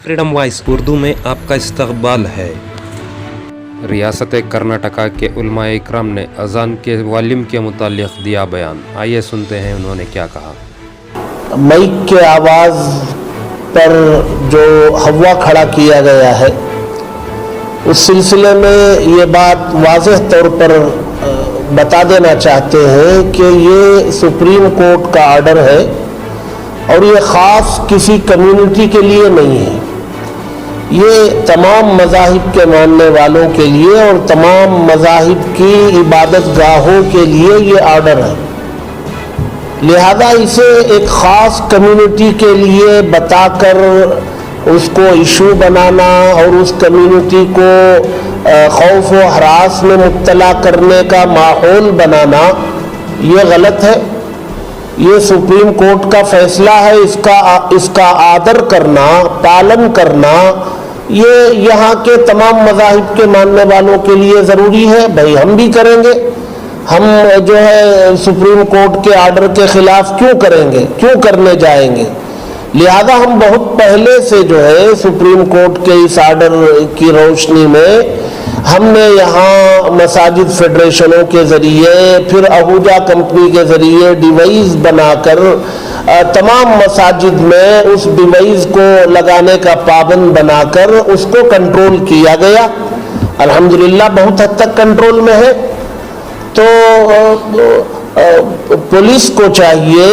Freedom voice Urdu में आपका इस्तकबाल है। रियासत कर्नाटका के उलमा इकराम ने अजान के वॉल्यूम के मुतालिक दिया बयान। आइए सुनते हैं उन्होंने क्या कहा। माइक के आवाज़ पर जो हवा खड़ा किया गया है, उस सिलसिले में ये बात वाज़ेह तौर पर बता देना चाहते हैं कि ये सुप्रीम कोर्ट का आर्डर है और ये ख़ास किसी कम्युनिटी के लिए नहीं है। ये तमाम मज़ाहिब के मानने वालों के लिए और तमाम मज़ाहिब की इबादत गाहों के लिए ये आर्डर है। लिहाजा इसे एक ख़ास कम्युनिटी के लिए बताकर उसको इशू बनाना और उस कम्युनिटी को खौफ व हरास में मुब्तला करने का माहौल बनाना ये गलत है। ये सुप्रीम कोर्ट का फैसला है, इसका आदर करना, पालन करना ये यहाँ के तमाम मज़ाहिब के मानने वालों के लिए ज़रूरी है। भाई हम भी करेंगे, हम जो है सुप्रीम कोर्ट के आर्डर के ख़िलाफ़ क्यों करेंगे, क्यों करने जाएंगे। लिहाजा हम बहुत पहले से जो है सुप्रीम कोर्ट के इस आर्डर की रोशनी में हमने यहाँ मसाजिद फेडरेशनों के ज़रिए, फिर आहूजा कंपनी के ज़रिए डिवाइस बनाकर तमाम मसाजिद में उस डिवाइस को लगाने का पाबंद बनाकर उसको कंट्रोल किया गया। अल्हम्दुलिल्लाह बहुत हद तक कंट्रोल में है। तो पुलिस को चाहिए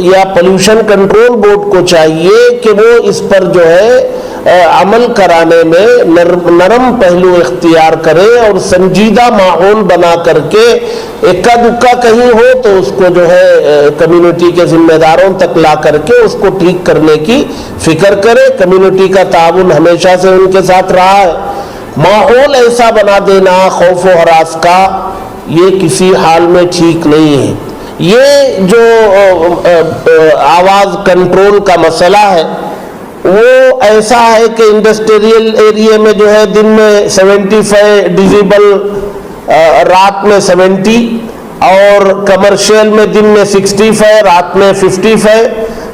या पोल्यूशन कंट्रोल बोर्ड को चाहिए कि वो इस पर जो है अमल कराने में नरम पहलू इख्तियार करे और संजीदा माहौल बना करके इक्का दुक्का कहीं हो तो उसको जो है कम्युनिटी के जिम्मेदारों तक ला करके उसको ठीक करने की फिक्र करे। कम्युनिटी का ताउन हमेशा से उनके साथ रहा है। माहौल ऐसा बना देना खौफ व हरास का, ये किसी हाल में ठीक नहीं है। ये जो आवाज़ कंट्रोल का मसला है वो ऐसा है कि इंडस्ट्रियल एरिया में जो है दिन में 75 डिजिबल, रात में 70 और कमर्शियल में दिन में 65, रात में 55,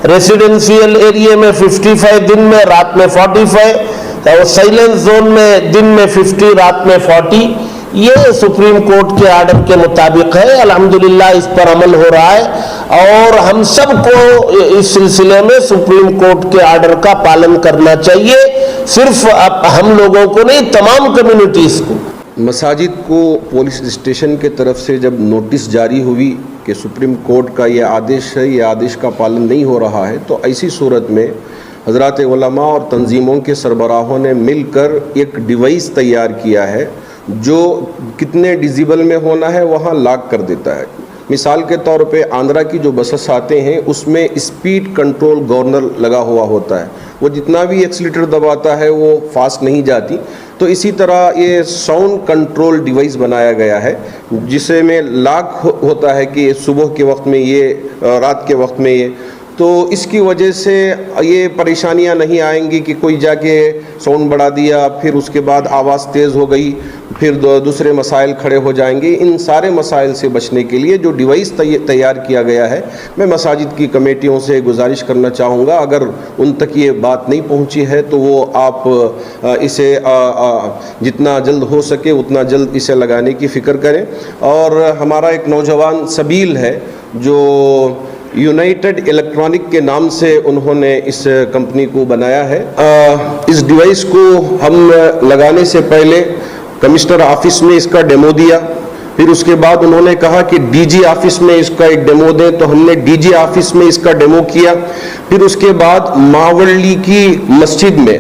रेसिडेंशियल एरिया में 55 दिन में, रात में 45 और साइलेंस जोन में दिन में 50, रात में 40। ये सुप्रीम कोर्ट के आर्डर के मुताबिक है। अल्हम्दुलिल्लाह इस पर अमल हो रहा है और हम सबको इस सिलसिले में सुप्रीम कोर्ट के आर्डर का पालन करना चाहिए। सिर्फ हम लोगों को नहीं, तमाम कम्युनिटीज़ को। मसाजिद को पुलिस स्टेशन के तरफ से जब नोटिस जारी हुई कि सुप्रीम कोर्ट का ये आदेश है, ये आदेश का पालन नहीं हो रहा है, तो ऐसी सूरत में हज़रात उलमा और तंजीमों के सरबराहों ने मिलकर एक डिवाइस तैयार किया है जो कितने डिजिबल में होना है वहाँ लॉक कर देता है। मिसाल के तौर पे आंध्रा की जो बसेस आते हैं उसमें स्पीड कंट्रोल गवर्नर लगा हुआ होता है, वो जितना भी एक्सीलेटर दबाता है वो फास्ट नहीं जाती। तो इसी तरह ये साउंड कंट्रोल डिवाइस बनाया गया है जिसे में लॉक होता है कि सुबह के वक्त में ये, रात के वक्त में ये। तो इसकी वजह से ये परेशानियां नहीं आएंगी कि कोई जाके साउंड बढ़ा दिया, फिर उसके बाद आवाज़ तेज़ हो गई, फिर दूसरे मसाइल खड़े हो जाएंगे। इन सारे मसाइल से बचने के लिए जो डिवाइस तैयार किया गया है, मैं मसाजिद की कमेटियों से गुजारिश करना चाहूँगा, अगर उन तक ये बात नहीं पहुँची है तो वो आप इसे जितना जल्द हो सके उतना जल्द इसे लगाने की फ़िक्र करें। और हमारा एक नौजवान सबील है जो यूनाइटेड इलेक्ट्रॉनिक के नाम से उन्होंने इस कंपनी को बनाया है। इस डिवाइस को हम लगाने से पहले कमिश्नर ऑफिस में इसका डेमो दिया, फिर उसके बाद उन्होंने कहा कि डीजी ऑफिस में इसका एक डेमो दें, तो हमने डीजी ऑफिस में इसका डेमो किया। फिर उसके बाद मावली की मस्जिद में,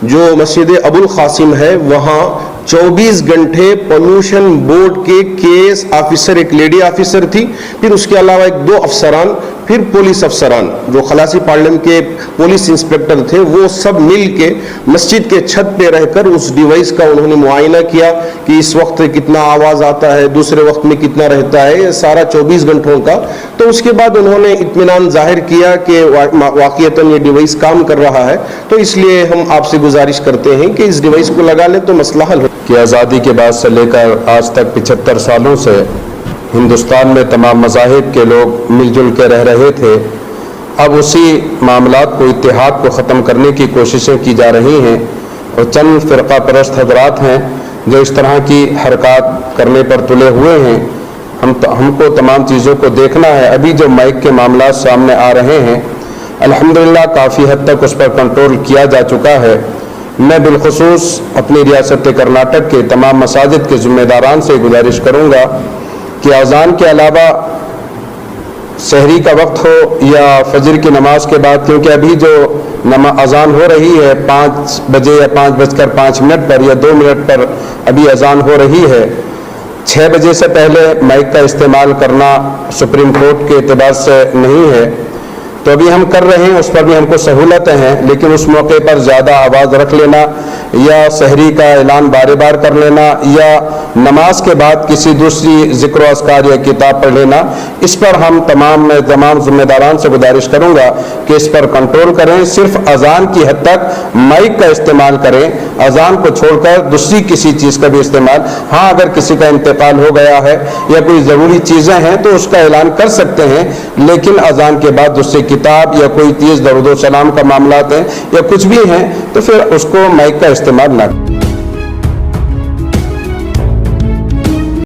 जो मस्जिद अबुल कासिम है, वहाँ 24 घंटे पोल्यूशन बोर्ड के केएस ऑफिसर, एक लेडी ऑफिसर थी, फिर उसके अलावा एक 2 अफसरान, फिर पुलिस अफसरान जो खलासी पार्लियामेंट के पुलिस इंस्पेक्टर थे, वो सब मिल के मस्जिद के छत पे रहकर उस डिवाइस का उन्होंने मुआयना किया कि इस वक्त कितना आवाज़ आता है, दूसरे वक्त में कितना रहता है, ये सारा 24 घंटों का। तो उसके बाद उन्होंने इत्मीनान जाहिर किया कि वाक़ईतन ये डिवाइस काम कर रहा है। तो इसलिए हम आपसे गुजारिश करते हैं कि इस डिवाइस को लगा लें तो मसला हल हो। कि आज़ादी के बाद से लेकर आज तक 75 सालों से हिंदुस्तान में तमाम मज़ाहिब के लोग मिलजुल के रह रहे थे अब उसी मामलात को, इत्तेहाद को ख़त्म करने की कोशिशें की जा रही हैं और चंद फ़िरका परस्त हज़रात हैं जो इस तरह की हरकत करने पर तुले हुए हैं। हमको तमाम चीज़ों को देखना है। अभी जो माइक के मामला सामने आ रहे हैं, अल्हम्दुलिल्लाह काफ़ी हद तक उस पर कंट्रोल किया जा चुका है। मैं बिलखुसूस अपनी रियासत कर्नाटक के तमाम मसाजिद के ज़िम्मेदारान से गुजारिश करूँगा कि अज़ान के अलावा सहरी का वक्त हो या फजर की नमाज के बाद, क्योंकि अभी जो अज़ान हो रही है 5 बजे या 5:05 पर या 2 मिनट पर अभी अज़ान हो रही है, 6 बजे से पहले माइक का इस्तेमाल करना सुप्रीम कोर्ट के एतबार से नहीं है। तो अभी हम कर रहे हैं, उस पर भी हमको सहूलतें हैं, लेकिन उस मौके पर ज़्यादा आवाज़ रख लेना या सहरी का ऐलान बार बार कर लेना या नमाज के बाद किसी दूसरी ज़िक्र अस्कार या किताब पढ़ लेना, इस पर हम तमाम ज़िम्मेदारान से गुजारिश करूँगा कि इस पर कंट्रोल करें। सिर्फ अज़ान की हद तक माइक का इस्तेमाल करें, अज़ान को छोड़कर दूसरी किसी चीज़ का भी इस्तेमाल, हाँ अगर किसी का इंतकाल हो गया है या कोई ज़रूरी चीज़ें हैं तो उसका ऐलान कर सकते हैं, लेकिन अज़ान के बाद दूसरी किताब या कोई चीज़ दरूद व सलाम का मामलात है या कुछ भी हैं तो फिर उसको माइक का इस्तेमाल ना करें।